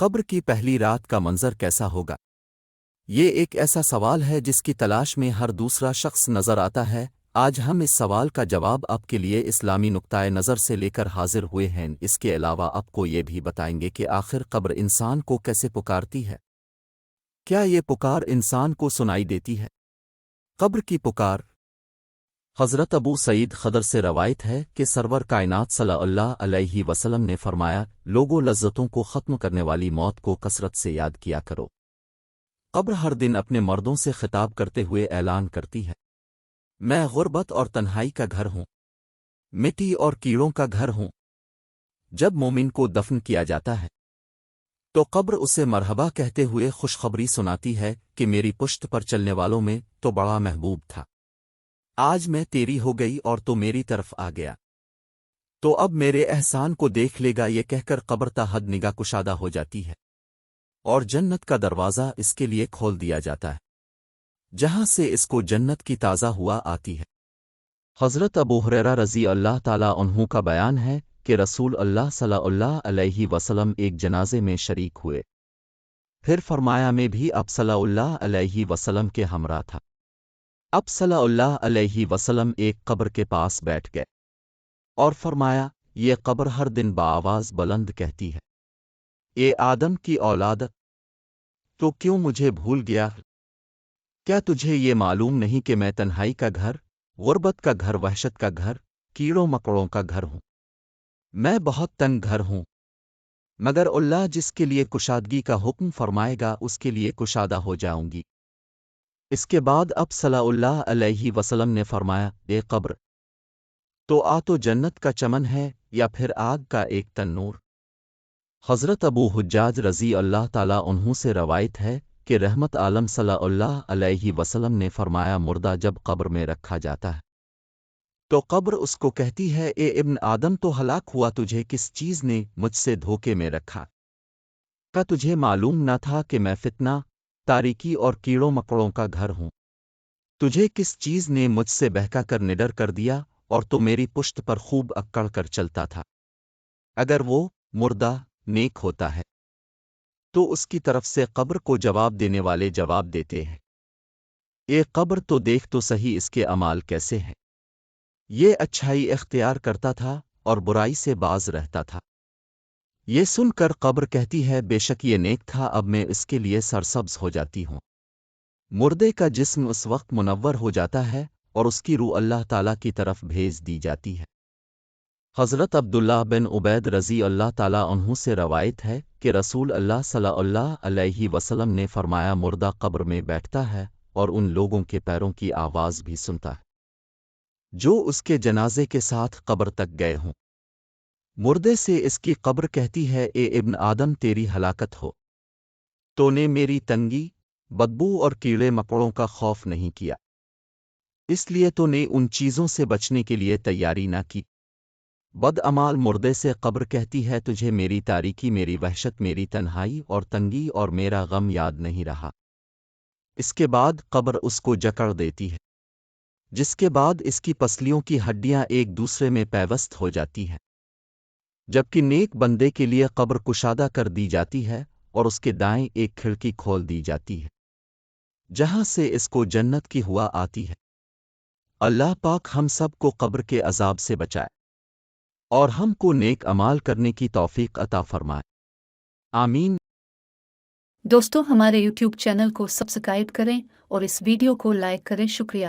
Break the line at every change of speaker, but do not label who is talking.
قبر کی پہلی رات کا منظر کیسا ہوگا؟ یہ ایک ایسا سوال ہے جس کی تلاش میں ہر دوسرا شخص نظر آتا ہے۔ آج ہم اس سوال کا جواب آپ کے لیے اسلامی نقطۂ نظر سے لے کر حاضر ہوئے ہیں۔ اس کے علاوہ آپ کو یہ بھی بتائیں گے کہ آخر قبر انسان کو کیسے پکارتی ہے۔ کیا یہ پکار انسان کو سنائی دیتی ہے؟ قبر کی پکار حضرت ابو سعید خدر سے روایت ہے کہ سرور کائنات صلی اللہ علیہ وسلم نے فرمایا، لوگوں لذتوں کو ختم کرنے والی موت کو کثرت سے یاد کیا کرو۔ قبر ہر دن اپنے مردوں سے خطاب کرتے ہوئے اعلان کرتی ہے، میں غربت اور تنہائی کا گھر ہوں، مٹی اور کیڑوں کا گھر ہوں۔ جب مومن کو دفن کیا جاتا ہے تو قبر اسے مرحبا کہتے ہوئے خوشخبری سناتی ہے کہ میری پشت پر چلنے والوں میں تو بڑا محبوب تھا، آج میں تیری ہو گئی اور تو میری طرف آ گیا، تو اب میرے احسان کو دیکھ لے گا۔ یہ کہہ کر قبر تا حد نگاہ کشادہ ہو جاتی ہے اور جنت کا دروازہ اس کے لیے کھول دیا جاتا ہے، جہاں سے اس کو جنت کی تازہ ہوا آتی ہے۔ حضرت ابو ہریرہ رضی اللہ تعالیٰ عنہ کا بیان ہے کہ رسول اللہ صلی اللہ علیہ وسلم ایک جنازے میں شریک ہوئے، پھر فرمایا میں بھی اب صلی اللہ علیہ وسلم کے ہمراہ تھا۔ اب صلی اللہ علیہ وسلم ایک قبر کے پاس بیٹھ گئے اور فرمایا، یہ قبر ہر دن بآواز بلند کہتی ہے، اے آدم کی اولاد، تو کیوں مجھے بھول گیا؟ کیا تجھے یہ معلوم نہیں کہ میں تنہائی کا گھر، غربت کا گھر، وحشت کا گھر، کیڑوں مکڑوں کا گھر ہوں؟ میں بہت تنگ گھر ہوں، مگر اللہ جس کے لیے کشادگی کا حکم فرمائے گا اس کے لیے کشادہ ہو جاؤں گی۔ اس کے بعد اب صلی اللہ علیہ وسلم نے فرمایا، اے قبر، تو آ تو جنت کا چمن ہے یا پھر آگ کا ایک تنور؟ حضرت ابو حجاج رضی اللہ تعالیٰ عنہ سے روایت ہے کہ رحمت عالم صلی اللہ علیہ وسلم نے فرمایا، مردہ جب قبر میں رکھا جاتا ہے تو قبر اس کو کہتی ہے، اے ابن آدم، تو ہلاک ہوا، تجھے کس چیز نے مجھ سے دھوکے میں رکھا؟ کیا تجھے معلوم نہ تھا کہ میں فتنہ، تاریکی اور کیڑوں مکڑوں کا گھر ہوں؟ تجھے کس چیز نے مجھ سے بہکا کر نڈر کر دیا اور تو میری پشت پر خوب اکڑ کر چلتا تھا؟ اگر وہ مردہ نیک ہوتا ہے تو اس کی طرف سے قبر کو جواب دینے والے جواب دیتے ہیں، اے قبر، تو دیکھ تو صحیح اس کے اعمال کیسے ہیں۔ یہ اچھائی اختیار کرتا تھا اور برائی سے باز رہتا تھا۔ یہ سن کر قبر کہتی ہے، بے شک یہ نیک تھا، اب میں اس کے لیے سرسبز ہو جاتی ہوں۔ مردے کا جسم اس وقت منور ہو جاتا ہے اور اس کی روح اللہ تعالیٰ کی طرف بھیج دی جاتی ہے۔ حضرت عبداللہ بن عبید رضی اللہ تعالیٰ عنہ سے روایت ہے کہ رسول اللہ صلی اللہ علیہ وسلم نے فرمایا، مردہ قبر میں بیٹھتا ہے اور ان لوگوں کے پیروں کی آواز بھی سنتا ہے جو اس کے جنازے کے ساتھ قبر تک گئے ہوں۔ مردے سے اس کی قبر کہتی ہے، اے ابن آدم، تیری ہلاکت ہو، تو نے میری تنگی، بدبو اور کیڑے مکڑوں کا خوف نہیں کیا، اس لیے تو نے ان چیزوں سے بچنے کے لیے تیاری نہ کی۔ بدعمال مردے سے قبر کہتی ہے، تجھے میری تاریکی، میری وحشت، میری تنہائی اور تنگی اور میرا غم یاد نہیں رہا۔ اس کے بعد قبر اس کو جکڑ دیتی ہے، جس کے بعد اس کی پسلیوں کی ہڈیاں ایک دوسرے میں پیوست ہو جاتی ہیں، جبکہ نیک بندے کے لیے قبر کشادہ کر دی جاتی ہے اور اس کے دائیں ایک کھڑکی کھول دی جاتی ہے، جہاں سے اس کو جنت کی ہوا آتی ہے۔ اللہ پاک ہم سب کو قبر کے عذاب سے بچائے اور ہم کو نیک اعمال کرنے کی توفیق عطا فرمائے، آمین۔
دوستو، ہمارے YouTube چینل کو سبسکرائب کریں اور اس ویڈیو کو لائک کریں۔ شکریہ۔